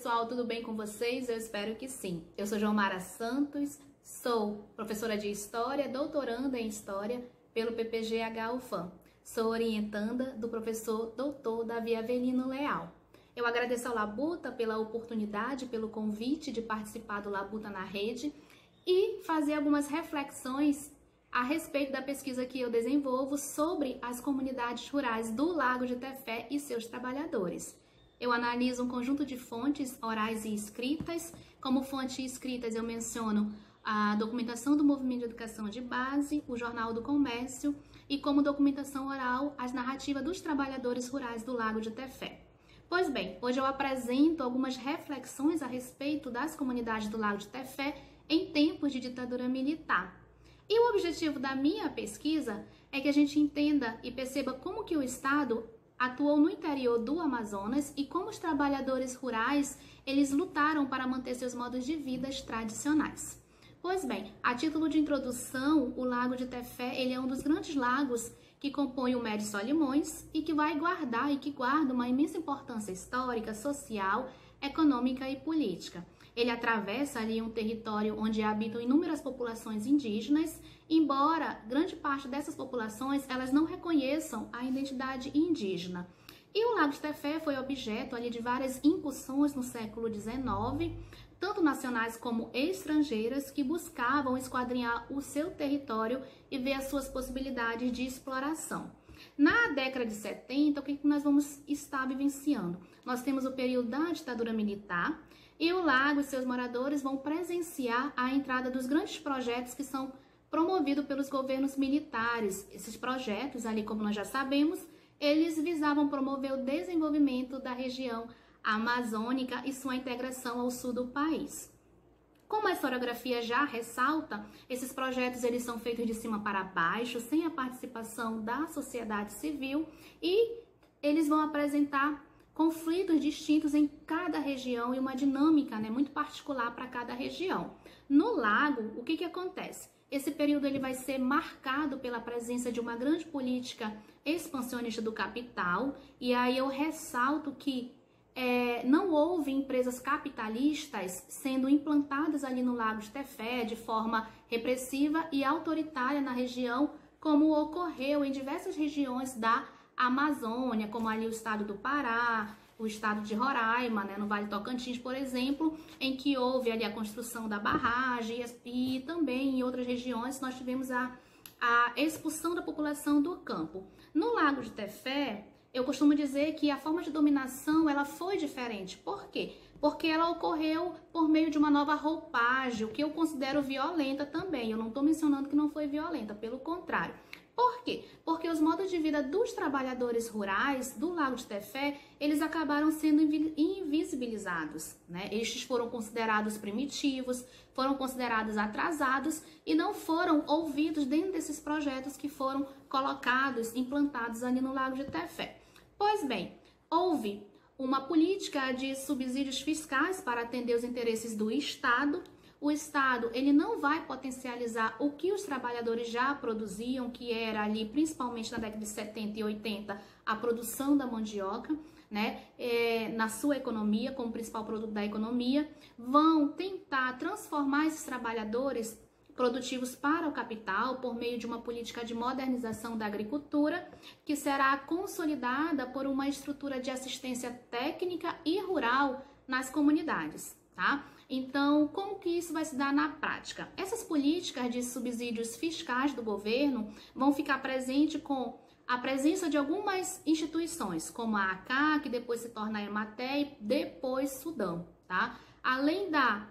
pessoal, tudo bem com vocês? Eu espero que sim. Eu sou Joãomara Santos, sou professora de História, doutoranda em História pelo PPGH UFAM. Sou orientanda do professor doutor Davi Avelino Leal. Eu agradeço ao Labuta pela oportunidade, pelo convite de participar do Labuta na Rede e fazer algumas reflexões a respeito da pesquisa que eu desenvolvo sobre as comunidades rurais do Lago de Tefé e seus trabalhadores. Eu analiso um conjunto de fontes orais e escritas. Como fontes escritas eu menciono a documentação do Movimento de Educação de Base, o Jornal do Comércio e como documentação oral as narrativas dos trabalhadores rurais do Lago de Tefé. Pois bem, hoje eu apresento algumas reflexões a respeito das comunidades do Lago de Tefé em tempos de ditadura militar. E o objetivo da minha pesquisa é que a gente entenda e perceba como que o Estado atuou no interior do Amazonas e como os trabalhadores rurais, eles lutaram para manter seus modos de vida tradicionais. Pois bem, a título de introdução, o Lago de Tefé, ele é um dos grandes lagos que compõe o Médio Solimões e que vai guardar e que guarda uma imensa importância histórica, social, econômica e política. Ele atravessa ali um território onde habitam inúmeras populações indígenas, embora grande parte dessas populações elas não reconheçam a identidade indígena. E o Lago de Tefé foi objeto ali de várias incursões no século XIX, tanto nacionais como estrangeiras, que buscavam esquadrinhar o seu território e ver as suas possibilidades de exploração. Na década de 70, o que nós vamos estar vivenciando? Nós temos o período da ditadura militar e o lago e seus moradores vão presenciar a entrada dos grandes projetos que são promovidos pelos governos militares. Esses projetos, ali como nós já sabemos, eles visavam promover o desenvolvimento da região amazônica e sua integração ao sul do país. Como a historiografia já ressalta, esses projetos eles são feitos de cima para baixo, sem a participação da sociedade civil, e eles vão apresentar conflitos distintos em cada região e uma dinâmica, muito particular para cada região. No lago, o que acontece? Esse período ele vai ser marcado pela presença de uma grande política expansionista do capital, e aí eu ressalto que não houve empresas capitalistas sendo implantadas ali no Lago de Tefé de forma repressiva e autoritária na região, como ocorreu em diversas regiões da Amazônia, como ali o estado do Pará, o estado de Roraima, no Vale Tocantins, por exemplo, em que houve ali a construção da barragem e também em outras regiões nós tivemos a expulsão da população do campo. No Lago de Tefé, eu costumo dizer que a forma de dominação ela foi diferente. Por quê? Porque ela ocorreu por meio de uma nova roupagem, o que eu considero violenta também. Eu não estou mencionando que não foi violenta, pelo contrário. Por quê? Porque os modos de vida dos trabalhadores rurais do Lago de Tefé, eles acabaram sendo invisibilizados, Estes foram considerados primitivos, foram considerados atrasados e não foram ouvidos dentro desses projetos que foram colocados, implantados ali no Lago de Tefé. Pois bem, houve uma política de subsídios fiscais para atender os interesses do Estado. O Estado ele não vai potencializar o que os trabalhadores já produziam, que era ali principalmente na década de 70 e 80 a produção da mandioca, na sua economia, como principal produto da economia. Vão tentar transformar esses trabalhadores produtivos para o capital por meio de uma política de modernização da agricultura, que será consolidada por uma estrutura de assistência técnica e rural nas comunidades, tá? Então, como que isso vai se dar na prática? Essas políticas de subsídios fiscais do governo vão ficar presentes com a presença de algumas instituições, como a ACA, que depois se torna a EMATE e depois Sudão, tá? Além da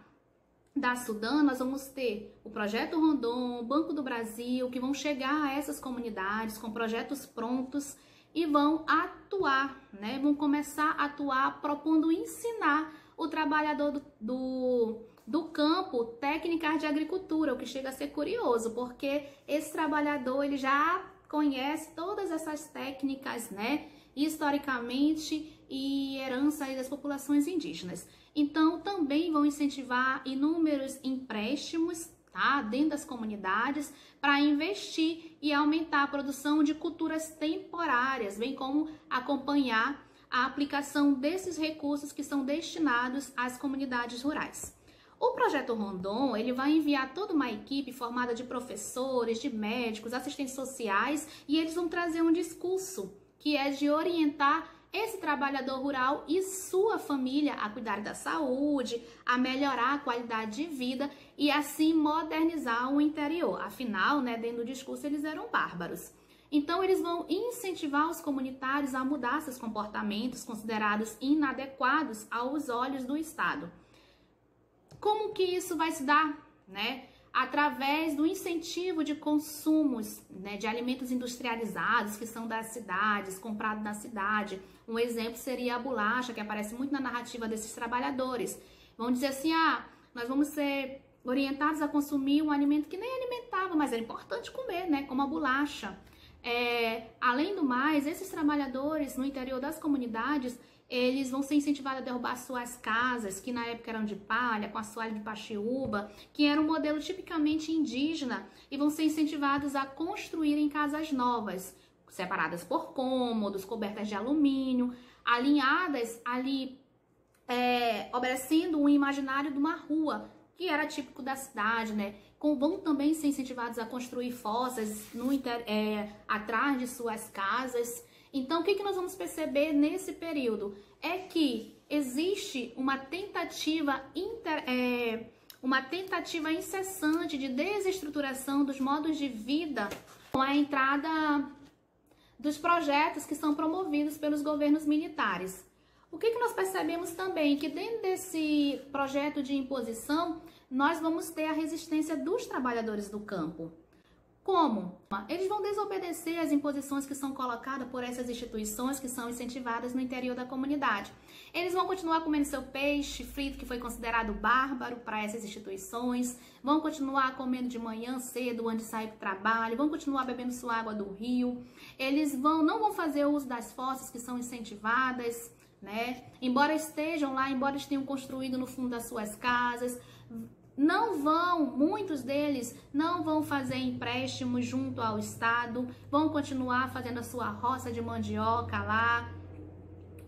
Sudão, nós vamos ter o Projeto Rondon, o Banco do Brasil, que vão chegar a essas comunidades com projetos prontos e vão atuar, Vão começar a atuar propondo ensinar o trabalhador do campo técnicas de agricultura, o que chega a ser curioso, porque esse trabalhador ele já conhece todas essas técnicas, historicamente e herança das populações indígenas. Então, também vão incentivar inúmeros empréstimos, dentro das comunidades para investir e aumentar a produção de culturas temporárias, bem como acompanhar a aplicação desses recursos que são destinados às comunidades rurais. O Projeto Rondon, ele vai enviar toda uma equipe formada de professores, de médicos, assistentes sociais, e eles vão trazer um discurso que é de orientar esse trabalhador rural e sua família a cuidar da saúde, a melhorar a qualidade de vida e assim modernizar o interior. Afinal, dentro do discurso, eles eram bárbaros. Então, eles vão incentivar os comunitários a mudar seus comportamentos considerados inadequados aos olhos do Estado. Como que isso vai se dar, Através do incentivo de consumos, de alimentos industrializados, que são das cidades, comprados na cidade. Um exemplo seria a bolacha, que aparece muito na narrativa desses trabalhadores. Vão dizer assim, nós vamos ser orientados a consumir um alimento que nem alimentava, mas era importante comer, como a bolacha. Além do mais, esses trabalhadores no interior das comunidades, eles vão ser incentivados a derrubar suas casas, que na época eram de palha, com assoalho de paxiúba, que era um modelo tipicamente indígena, e vão ser incentivados a construírem casas novas, separadas por cômodos, cobertas de alumínio, alinhadas ali, obedecendo um imaginário de uma rua, que era típico da cidade, Vão também ser incentivados a construir fossas atrás de suas casas. Então, o que nós vamos perceber nesse período? É que existe uma tentativa incessante de desestruturação dos modos de vida com a entrada dos projetos que são promovidos pelos governos militares. O que nós percebemos também? Que dentro desse projeto de imposição, nós vamos ter a resistência dos trabalhadores do campo. Como? Eles vão desobedecer às imposições que são colocadas por essas instituições que são incentivadas no interior da comunidade. Eles vão continuar comendo seu peixe frito, que foi considerado bárbaro para essas instituições, vão continuar comendo de manhã cedo, antes de sair para o trabalho, vão continuar bebendo sua água do rio, eles não vão fazer uso das fossas que são incentivadas, Embora estejam lá, embora eles tenham construído no fundo das suas casas, muitos deles não vão fazer empréstimos junto ao Estado, vão continuar fazendo a sua roça de mandioca lá,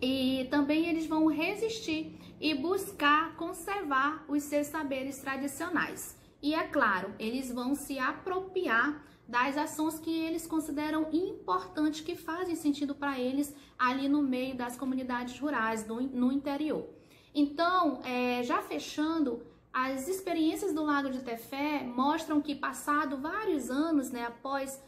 e também eles vão resistir e buscar conservar os seus saberes tradicionais. E é claro, eles vão se apropriar das ações que eles consideram importantes, que fazem sentido para eles ali no meio das comunidades rurais, no interior. Então, já fechando, as experiências do Lago de Tefé mostram que, passado vários anos, após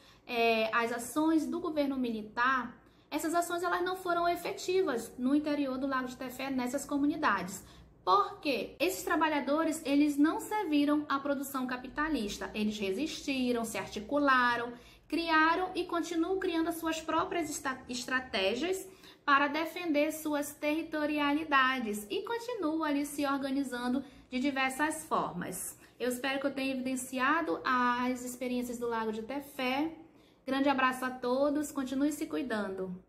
as ações do governo militar, essas ações elas não foram efetivas no interior do Lago de Tefé, nessas comunidades. Por quê? Esses trabalhadores, eles não serviram à produção capitalista, eles resistiram, se articularam, criaram e continuam criando as suas próprias estratégias para defender suas territorialidades e continuam ali se organizando de diversas formas. Eu espero que eu tenha evidenciado as experiências do Lago de Tefé. Grande abraço a todos, continue se cuidando.